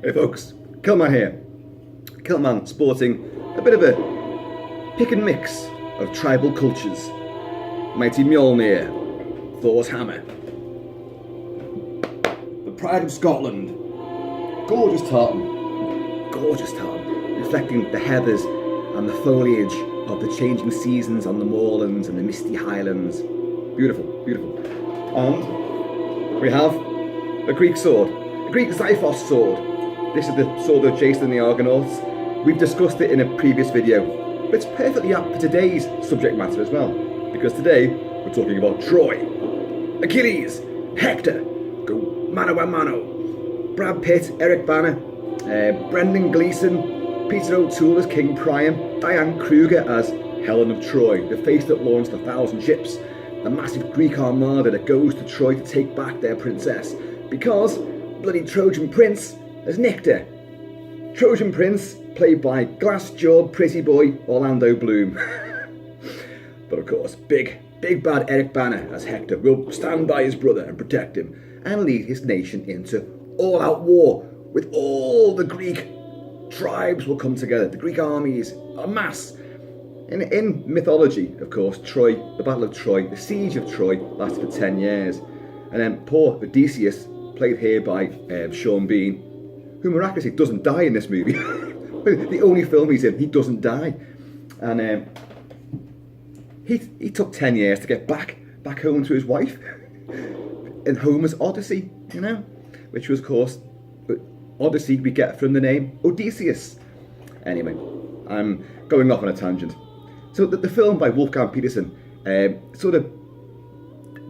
Hey folks, Kilt-Man here. Kilt-Man sporting a bit of a pick and mix of tribal cultures. Mighty Mjolnir, Thor's hammer. The pride of Scotland. Gorgeous tartan, reflecting the heathers and the foliage of the changing seasons on the moorlands and the misty highlands. Beautiful, beautiful. And we have a Greek sword, a Greek Xiphos sword. This is the sword of Jason and the Argonauts. We've discussed it in a previous video, but it's perfectly apt for today's subject matter as well, because today we're talking about Troy, Achilles, Hector, go mano a mano. Brad Pitt, Eric Bana, Brendan Gleeson, Peter O'Toole as King Priam, Diane Kruger as Helen of Troy, the face that launched 1,000 ships, the massive Greek armada that goes to Troy to take back their princess, because bloody Trojan Prince as Hector. Trojan Prince, played by glass-jawed pretty boy Orlando Bloom. But of course, big bad Eric Bana as Hector will stand by his brother and protect him and lead his nation into all-out war with all the Greek tribes will come together, the Greek armies en masse. In mythology, of course, Troy, the Battle of Troy, the Siege of Troy lasted for 10 years. And then poor Odysseus, played here by Sean Bean, who miraculously doesn't die in this movie. The only film he's in, he doesn't die. And he took 10 years to get back home to his wife in Homer's Odyssey, you know, which was, of course, Odyssey we get from the name Odysseus. Anyway, I'm going off on a tangent. So the film by Wolfgang Petersen sort of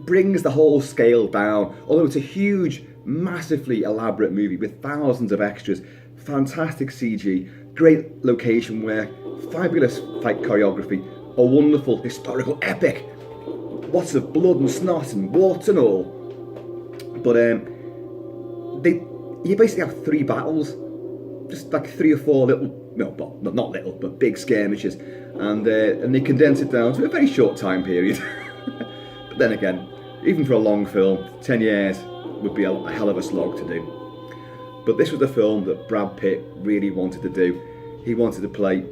brings the whole scale down, although it's a huge, massively elaborate movie with thousands of extras, fantastic CG, great location work, fabulous fight choreography, a wonderful historical epic, lots of blood and snot and warts and all. But you basically have 3 battles, just like 3 or 4 little, no, well, not little, but big skirmishes, and they condense it down to a very short time period. But then again, even for a long film, 10 years would be a hell of a slog to do. But this was the film that Brad Pitt really wanted to do. He wanted to play.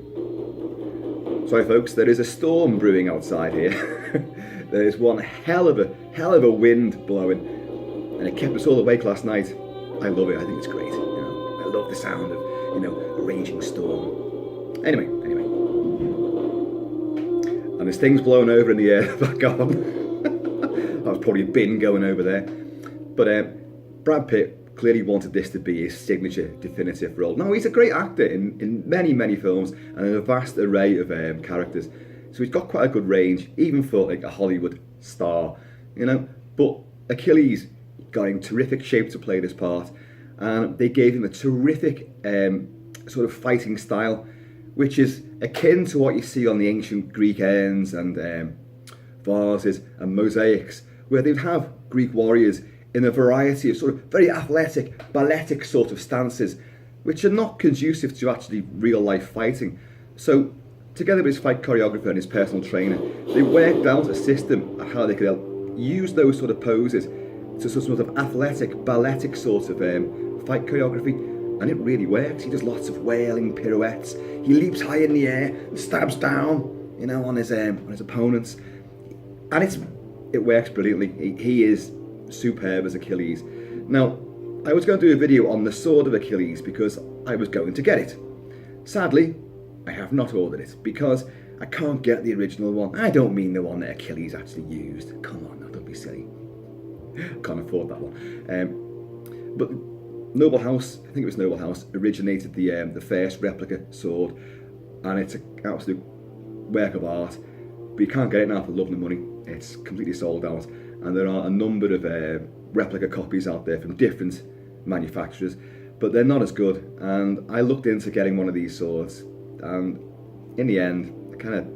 Sorry folks, there is a storm brewing outside here. There is one hell of a wind blowing, and it kept us all awake last night. I love it. I think it's great. You know, I love the sound of, you know, a raging storm. Anyway, and there's things blowing over in the air back on. That was probably a bin going over there. But Brad Pitt clearly wanted this to be his signature, definitive role. Now, he's a great actor in many films and in a vast array of characters. So he's got quite a good range, even for like a Hollywood star, you know. But Achilles got in terrific shape to play this part, and they gave him a terrific sort of fighting style, which is akin to what you see on the ancient Greek urns and vases and mosaics, where they'd have Greek warriors in a variety of sort of very athletic, balletic sort of stances, which are not conducive to actually real life fighting. So, together with his fight choreographer and his personal trainer, they worked out a system of how they could use those sort of poses to sort of athletic, balletic sort of fight choreography, and it really works. He does lots of wailing pirouettes. He leaps high in the air and stabs down, you know, on his opponents, and it works brilliantly. He is superb as Achilles. Now, I was going to do a video on the sword of Achilles because I was going to get it. Sadly, I have not ordered it because I can't get the original one. I don't mean the one that Achilles actually used. Come on, now, don't be silly. Can't afford that one. But Noble House, I think it was Noble House, originated the first replica sword, and it's an absolute work of art. But you can't get it now for love and money. It's completely sold out, and there are a number of replica copies out there from different manufacturers, but they're not as good. And I looked into getting one of these swords, and in the end, I kind of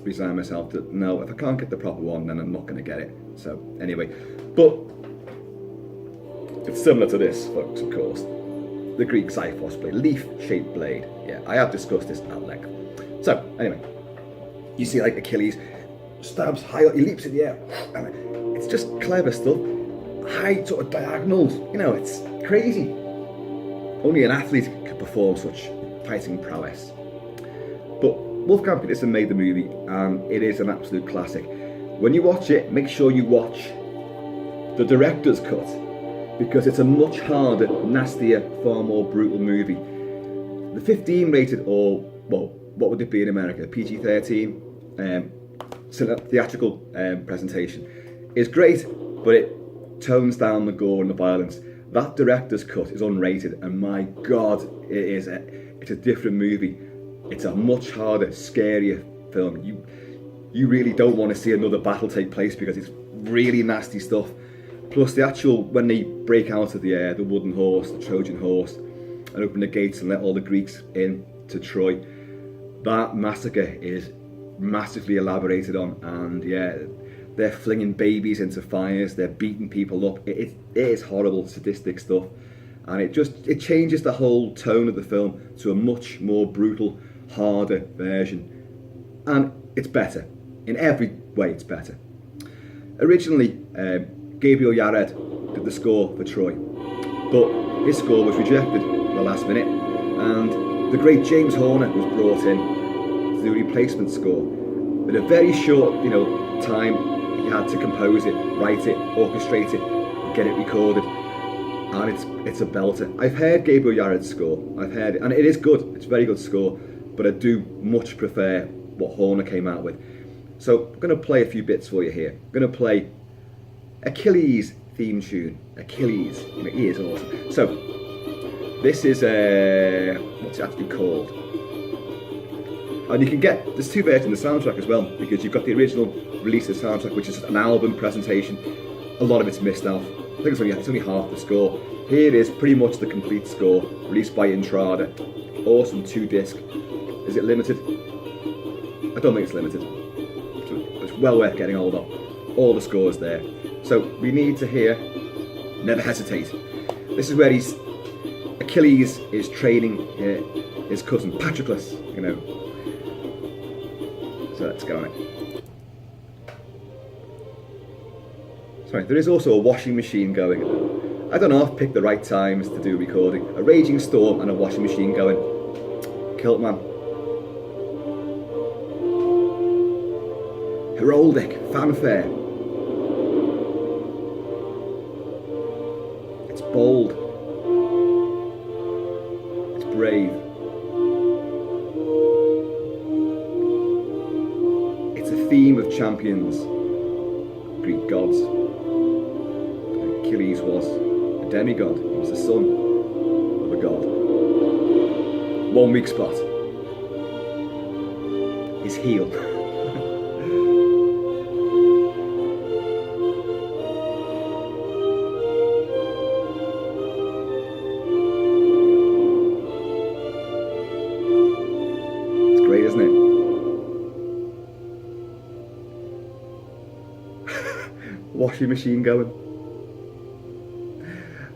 resigned myself to, no, if I can't get the proper one, then I'm not going to get it. So anyway, but it's similar to this, folks, of course. The Greek Xiphos blade, leaf-shaped blade. Yeah, I have discussed this at length. So anyway, you see like Achilles stabs high up, he leaps in the air, and it's just clever stuff. High sort of diagonals, you know, it's crazy. Only an athlete could perform such fighting prowess. But Wolfgang Petersen made the movie, and it is an absolute classic. When you watch it, make sure you watch the director's cut, because it's a much harder, nastier, far more brutal movie. The 15 rated, or, well, what would it be in America? PG-13 theatrical presentation is great, but it tones down the gore and the violence. That director's cut is unrated, and my God, it's a different movie. It's a much harder, scarier film. You really don't want to see another battle take place, because it's really nasty stuff. Plus the actual, when they break out of the air, the wooden horse, the Trojan horse, and open the gates and let all the Greeks in to Troy, that massacre is massively elaborated on, and yeah, they're flinging babies into fires, they're beating people up. It is horrible, sadistic stuff, and it changes the whole tone of the film to a much more brutal, harder version, and it's better. In every way, it's better. Originally, Gabriel Yared did the score for Troy, but his score was rejected at the last minute, and the great James Horner was brought in to do a replacement score. In a very short, time, he had to compose it, write it, orchestrate it, get it recorded, and it's a belter. I've heard Gabriel Yared's score, I've heard it, and it is good. It's a very good score, but I do much prefer what Horner came out with. So I'm going to play a few bits for you here. I'm going to play Achilles theme tune. Achilles, he is awesome. So this is what's it actually called? And you can get, there's two versions of the soundtrack as well, because you've got the original release of the soundtrack, which is an album presentation. A lot of it's missed out. I think it's only half the score. Here is pretty much the complete score, released by Intrada. Awesome 2-disc. Is it limited? I don't think it's limited. It's well worth getting hold of. All the scores there. So we need to hear Never Hesitate. This is where Achilles is training his cousin Patroclus, So let's get on it. Sorry, there is also a washing machine going. I don't know if I've picked the right times to do recording. A raging storm and a washing machine going. Kilt-Man. Heraldic, fanfare. It's bold. It's brave. It's a theme of champions, Greek gods. Achilles was a demigod. He was the son of a god. One weak spot. His heel. Washing machine going.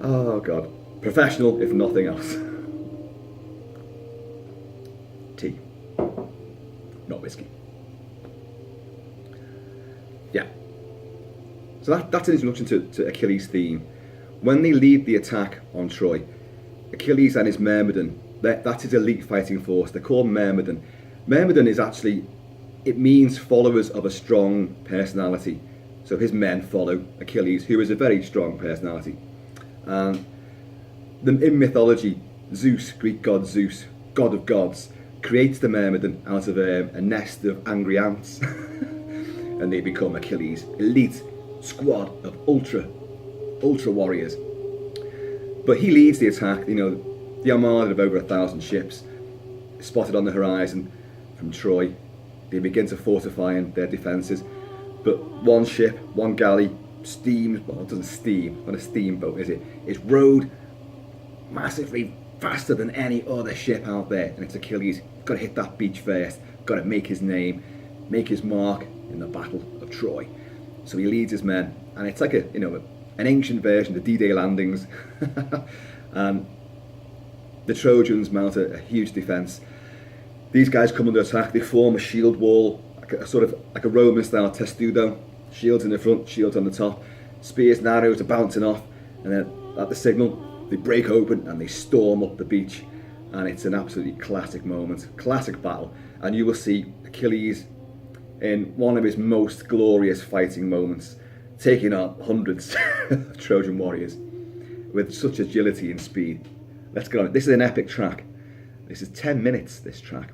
Oh God. Professional, if nothing else. Tea. Not whiskey. Yeah. So that's an introduction to Achilles' theme. When they lead the attack on Troy, Achilles and his Myrmidon, that's his elite fighting force. They're called Myrmidon. Myrmidon is actually, it means followers of a strong personality. So his men follow Achilles, who is a very strong personality. And in mythology, Zeus, Greek god Zeus, god of gods, creates the Myrmidon out of a nest of angry ants. And they become Achilles' elite squad of ultra warriors. But he leads the attack. The armada of over 1,000 ships spotted on the horizon from Troy. They begin to fortify their defences. But one ship, one galley, steams, well, it doesn't steam, not a steamboat, is it? It's rowed massively faster than any other ship out there. And it's Achilles, got to hit that beach first, got to make his name, make his mark in the Battle of Troy. So he leads his men, and it's like an ancient version of the D-Day landings. And the Trojans mount a huge defence. These guys come under attack, they form a shield wall, sort of like a Roman style testudo, shields in the front, shields on the top, spears and arrows are bouncing off, and then at the signal, They break open and they storm up the beach, and it's an absolutely classic moment, classic battle. And you will see Achilles in one of his most glorious fighting moments, taking on hundreds of Trojan warriors with such agility and speed. Let's get on it. This is an epic track. This is 10 minutes, this track.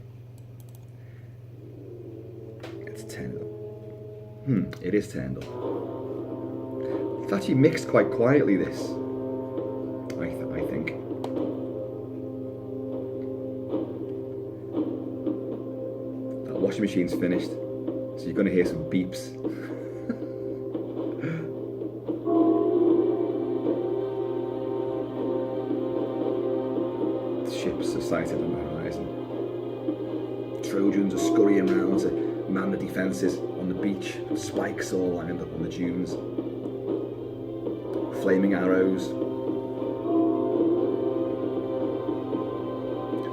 It's 10. It is 10 though. It's actually mixed quite quietly, this. I think. That washing machine's finished, so you're going to hear some beeps. Ships are sighted on the horizon. Trojans are scurrying around to man the defences on the beach. Spikes all lined up on the dunes. Flaming arrows.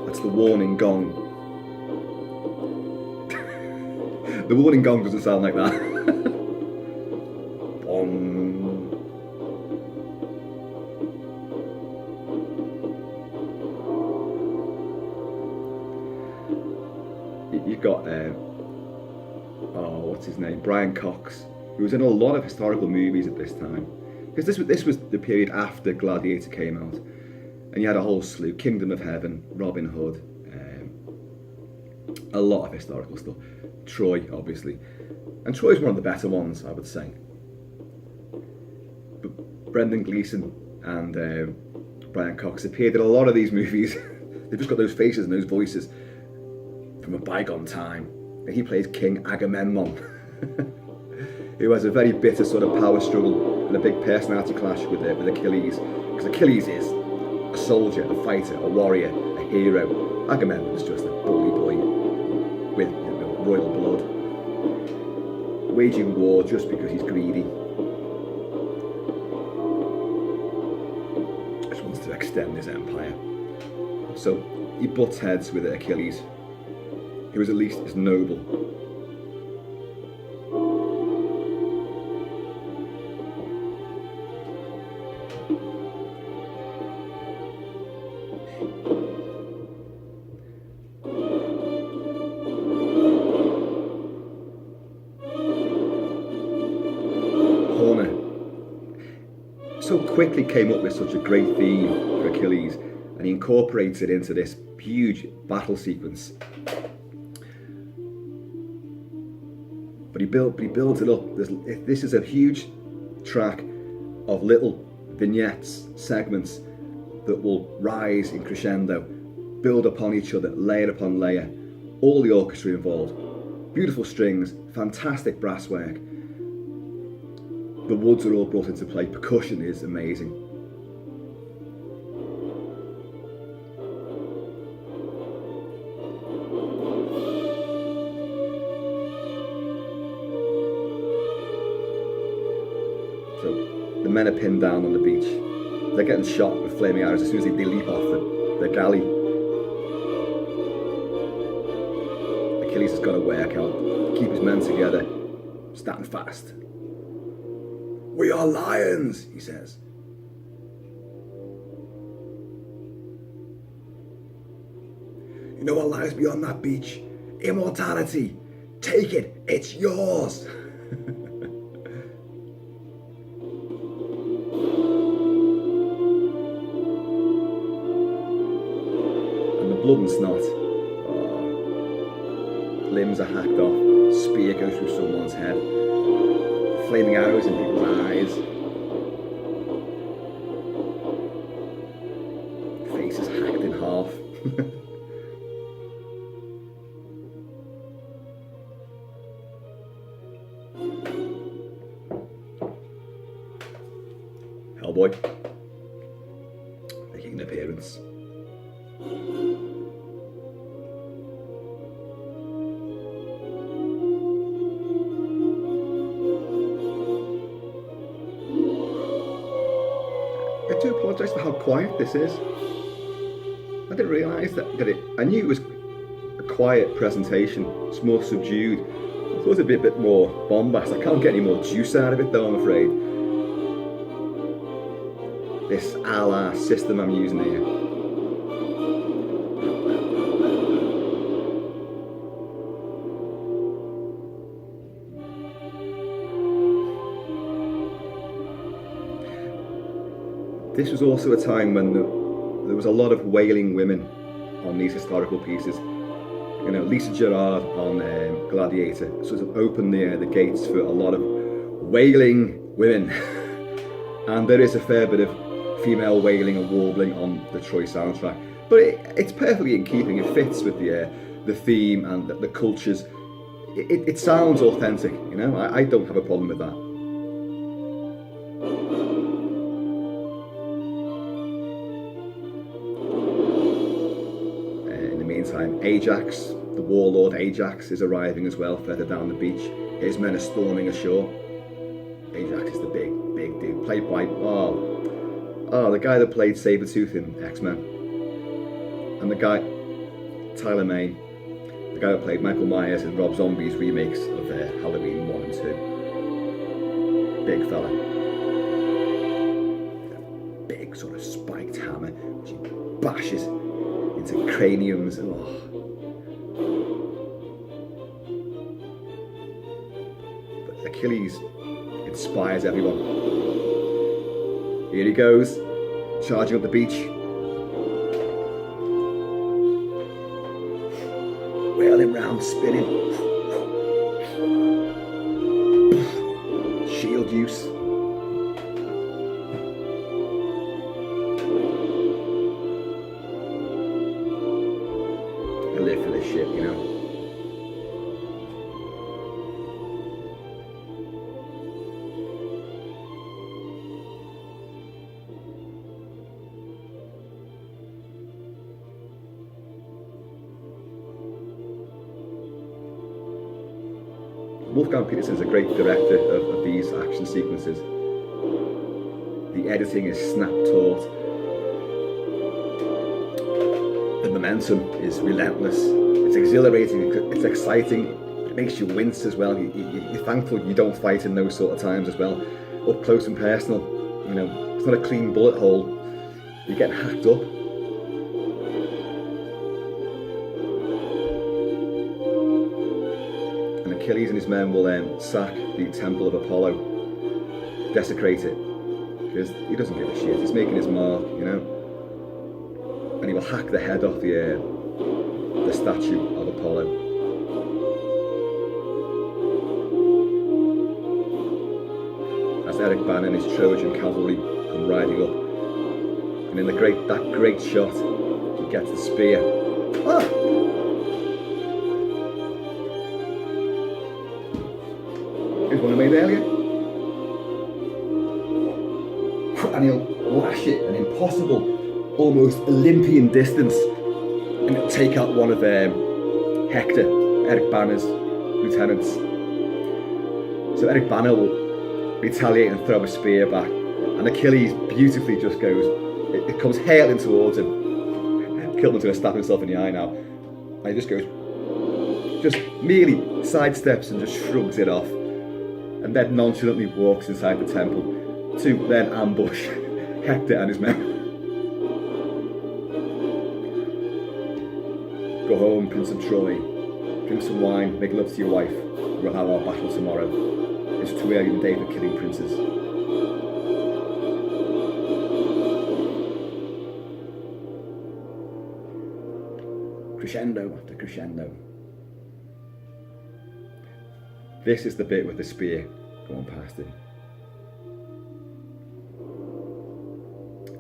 That's the warning gong. The warning gong doesn't sound like that. You've got, what's his name? Brian Cox, who was in a lot of historical movies at this time. Because this was the period after Gladiator came out. And you had a whole slew, Kingdom of Heaven, Robin Hood, a lot of historical stuff. Troy, obviously. And Troy's one of the better ones, I would say. But Brendan Gleeson and Brian Cox appeared in a lot of these movies. They've just got those faces and those voices from a bygone time. And he plays King Agamemnon, who has a very bitter sort of power struggle and a big personality clash with Achilles. Because Achilles is a soldier, a fighter, a warrior, a hero. Agamemnon's just a bully boy with royal blood, waging war just because he's greedy. Just wants to extend his empire. So he butts heads with Achilles, who is at least as noble. Horner so quickly came up with such a great theme for Achilles, and he incorporates it into this huge battle sequence. But he builds it up. This is a huge track of little vignettes, segments that will rise in crescendo, build upon each other, layer upon layer. All the orchestra involved. Beautiful strings, fantastic brass work. The woods are all brought into play. Percussion is amazing. So the men are pinned down on the beach. They're getting shot with flaming arrows as soon as they leap off the galley. Achilles has got to work out, keep his men together, stand fast. "We are lions," he says. "You know what lies beyond that beach? Immortality. Take it, it's yours." And the blood and snot. Limbs are hacked off, spear goes through someone's head. Flaming arrows in people's eyes. Faces hacked in half. Hellboy making an appearance. I do apologise for how quiet this is. I didn't realise that I knew it was a quiet presentation. It's more subdued. I thought it'd be a bit more bombast. I can't get any more juice out of it though, I'm afraid. this a la system I'm using here. This was also a time when there was a lot of wailing women on these historical pieces. You know, Lisa Gerrard on Gladiator sort of opened the gates for a lot of wailing women. And there is a fair bit of female wailing and warbling on the Troy soundtrack. But it's perfectly in keeping. It fits with the theme and the cultures. It sounds authentic, you know. I don't have a problem with that. Ajax, the warlord Ajax, is arriving as well further down the beach. His men are storming ashore. Ajax is the big dude, played by the guy that played Sabretooth in X-Men, and the guy Tyler Mane, the guy that played Michael Myers in Rob Zombie's remakes of Halloween 1 and 2. Big fella, big sort of spiked hammer which he bashes into craniums. But Achilles inspires everyone. Here he goes, charging up the beach. Whirling round, spinning. Shield use. I live for this shit, you know. Wolfgang Petersen is a great director of these action sequences. The editing is snap-taut. The momentum is relentless. It's exhilarating, it's exciting, it makes you wince as well. You're thankful you don't fight in those sort of times as well. Up close and personal, you know, it's not a clean bullet hole. You're getting hacked up. Achilles and his men will sack the temple of Apollo, desecrate it, because he doesn't give a shit. He's making his mark, you know, and he will hack the head off the statue of Apollo. As Eric Bana and his Trojan cavalry come riding up, and in that great shot, he gets the spear. Ah! One I made earlier, and he'll lash it an impossible, almost Olympian distance, and it'll take out one of Hector, Eric Bana's lieutenants. So Eric Bana will retaliate and throw a spear back, and Achilles beautifully just goes, it comes hailing towards him. Kilt-Man's going to stab himself in the eye now, and he just goes, just merely sidesteps and just shrugs it off. And then nonchalantly walks inside the temple to then ambush Hector and his men. Go home, Prince of Troy. Drink some wine, make love to your wife. We'll have our battle tomorrow. It's too early in the day for killing princes. Crescendo after crescendo. This is the bit with the spear going past him.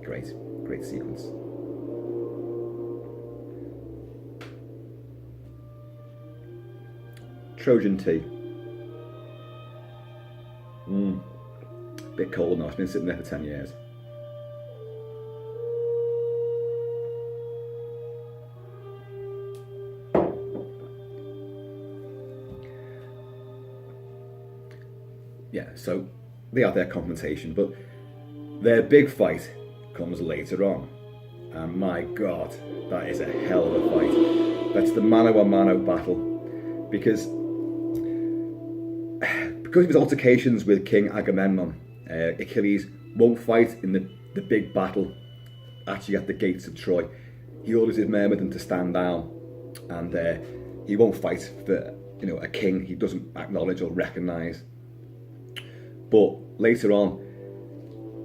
Great sequence. Trojan tea. Bit cold now, it's been sitting there for 10 years. Yeah, so they have their confrontation, but their big fight comes later on. And my God, that is a hell of a fight. That's the mano-a-mano battle. Because of his altercations with King Agamemnon, Achilles won't fight in the the big battle actually at the gates of Troy, he orders his myrmidon to stand down, and he won't fight for a king he doesn't acknowledge or recognise. But later on,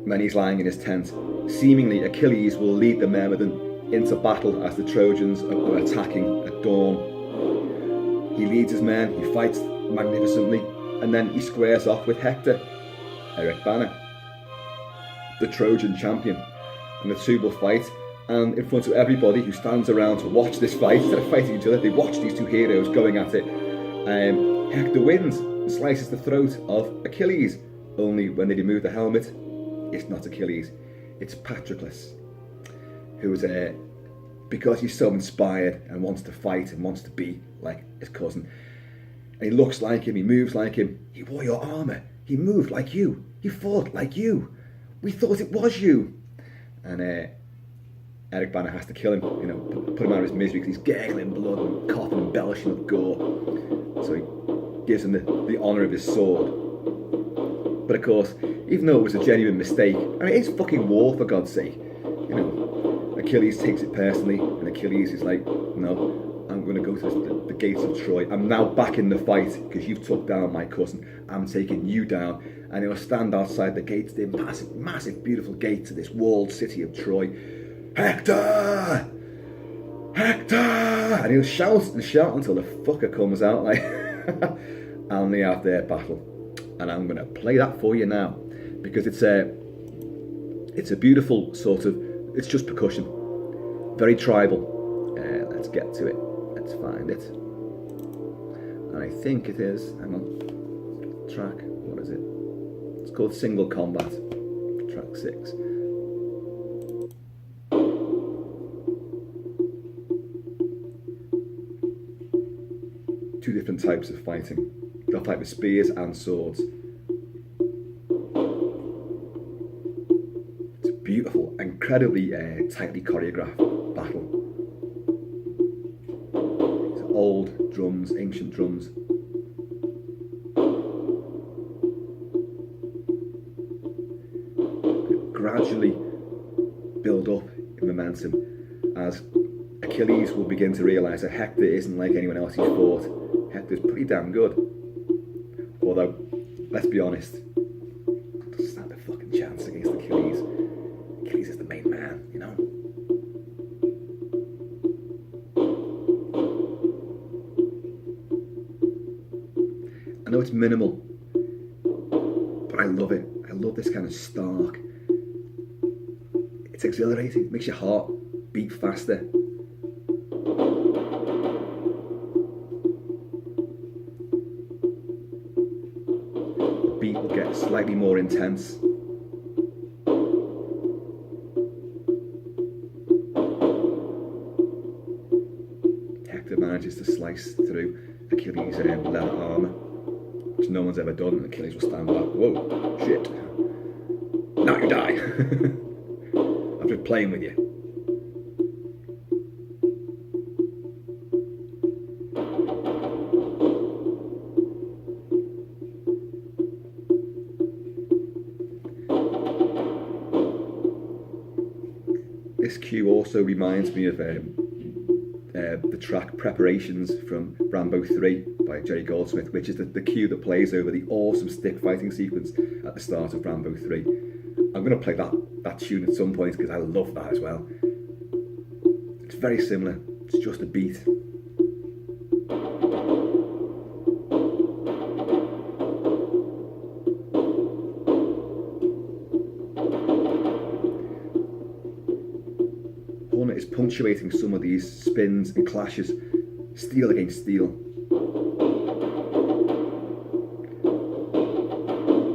when he's lying in his tent, seemingly Achilles will lead the myrmidon into battle as the Trojans are attacking at dawn. He leads his men, he fights magnificently, and then he squares off with Hector, Eric Bana, the Trojan champion, and the two will fight. And in front of everybody who stands around to watch this fight, instead of fighting each other, they watch these two heroes going at it. Hector wins and slices the throat of Achilles. Only when they remove the helmet, it's not Achilles, it's Patroclus, who is because he's so inspired and wants to fight and wants to be like his cousin. And he looks like him, he moves like him, he wore your armour, he moved like you, he fought like you, we thought it was you. And Eric Bana has to kill him, put him out of his misery because he's gurgling blood and coughing and belching with gore. So he gives him the honour of his sword. But of course, even though it was a genuine mistake, and it is fucking war for God's sake, Achilles takes it personally, and Achilles is like, no, I'm going to go to the gates of Troy. I'm now back in the fight because you've took down my cousin. I'm taking you down. And he'll stand outside the gates, the massive, massive, beautiful gates of this walled city of Troy. Hector! Hector! And he'll shout and shout until the fucker comes out, like, and they have their battle. And I'm going to play that for you now, because it's a beautiful sort of, it's just percussion, very tribal. Let's get to it. Let's find it. And I think it is, hang on, track, what is it? It's called Single Combat, track 6. Two different types of fighting. They'll fight with spears and swords. It's a beautiful, incredibly tightly choreographed battle. It's old drums, ancient drums. Gradually build up in momentum as Achilles will begin to realise that Hector isn't like anyone else he's fought. Hector's pretty damn good. Although, let's be honest, doesn't stand a fucking chance against Achilles. Achilles is the main man, I know it's minimal, but I love it. I love this kind of stark. It's exhilarating, it makes your heart beat faster. The beat will get slightly more intense. Hector manages to slice through Achilles' leather armour, which no one's ever done, and Achilles will stand back. Whoa, shit. Now you die. I'm just playing with you. This cue also reminds me of the track Preparations from Rambo 3 by Jerry Goldsmith, which is the cue that plays over the awesome stick fighting sequence at the start of Rambo 3. I'm going to play that tune at some point because I love that as well. It's very similar, it's just a beat. Hornet is punctuating some of these spins and clashes, steel against steel.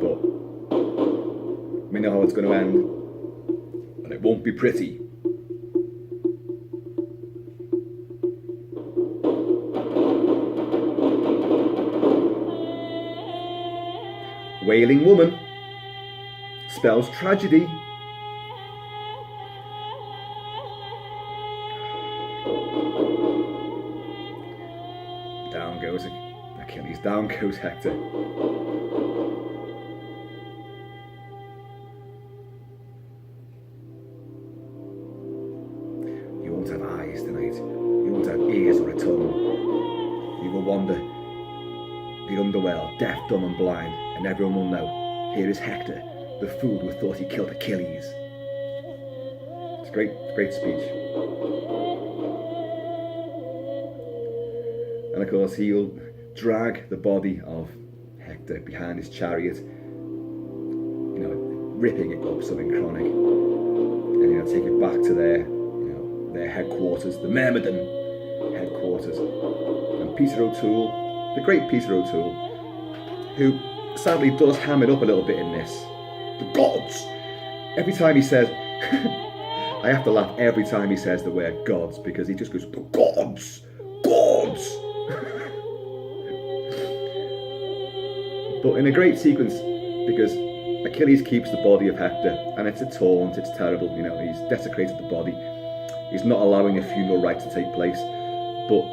But we know how it's going to end, and it won't be pretty. Wailing woman spells tragedy. Down goes Achilles, down goes Hector. eyes tonight. He won't have ears or a tongue. He will wander the underworld, deaf, dumb and blind, and everyone will know, here is Hector, the fool who thought he killed Achilles. It's a great speech. And of course he will drag the body of Hector behind his chariot, ripping it up something chronic, and take it back to their headquarters, the Myrmidon headquarters. And Peter O'Toole, the great Peter O'Toole, who sadly does ham it up a little bit in this. The gods! Every time he says, I have to laugh every time he says the word gods, because he just goes, the gods! Gods! But in a great sequence, because Achilles keeps the body of Hector, and it's a taunt, it's terrible, he's desecrated the body. He's not allowing a funeral rite to take place, but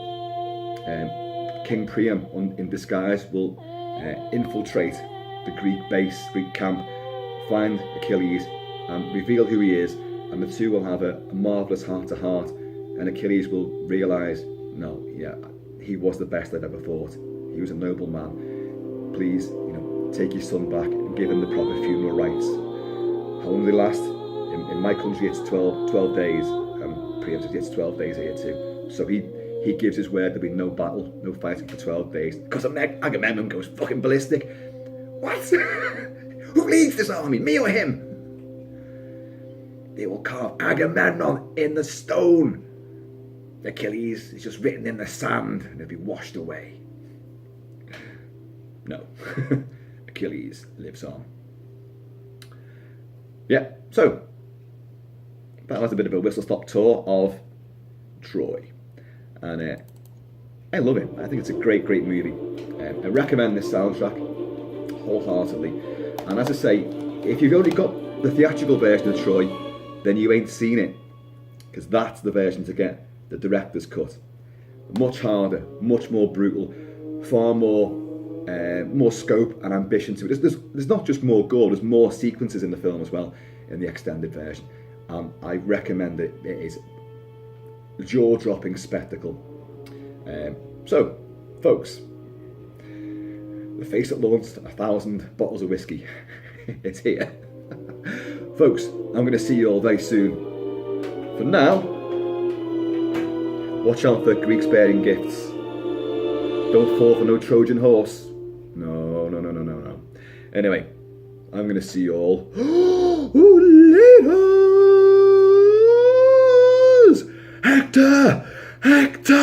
King Priam, in disguise, will infiltrate the Greek base, Greek camp, find Achilles, and reveal who he is, and the two will have a marvellous heart-to-heart, and Achilles will realise, no, he was the best I've ever fought. He was a noble man. Please, take your son back and give him the proper funeral rites. How long do they last? In my country it's 12 days. Priam says it's 12 days here too. So he gives his word there'll be no battle, no fighting for 12 days. Because Agamemnon goes fucking ballistic. What? Who leads this army? Me or him? They will carve Agamemnon in the stone. Achilles is just written in the sand and he'll be washed away. No. Achilles lives on. Yeah, so that was a bit of a whistle-stop tour of Troy. And I love it. I think it's a great movie. I recommend this soundtrack wholeheartedly. And as I say, if you've only got the theatrical version of Troy, then you ain't seen it. Because that's the version to get, the director's cut. Much harder, much more brutal, far more scope and ambition to it. There's not just more gore, there's more sequences in the film as well in the extended version. I recommend it. It is a jaw-dropping spectacle. So, folks, the face that launched 1,000 bottles of whiskey, it's here. Folks, I'm going to see you all very soon. For now, watch out for Greeks bearing gifts. Don't fall for no Trojan horse. No. Anyway, I'm going to see you all later. Hector!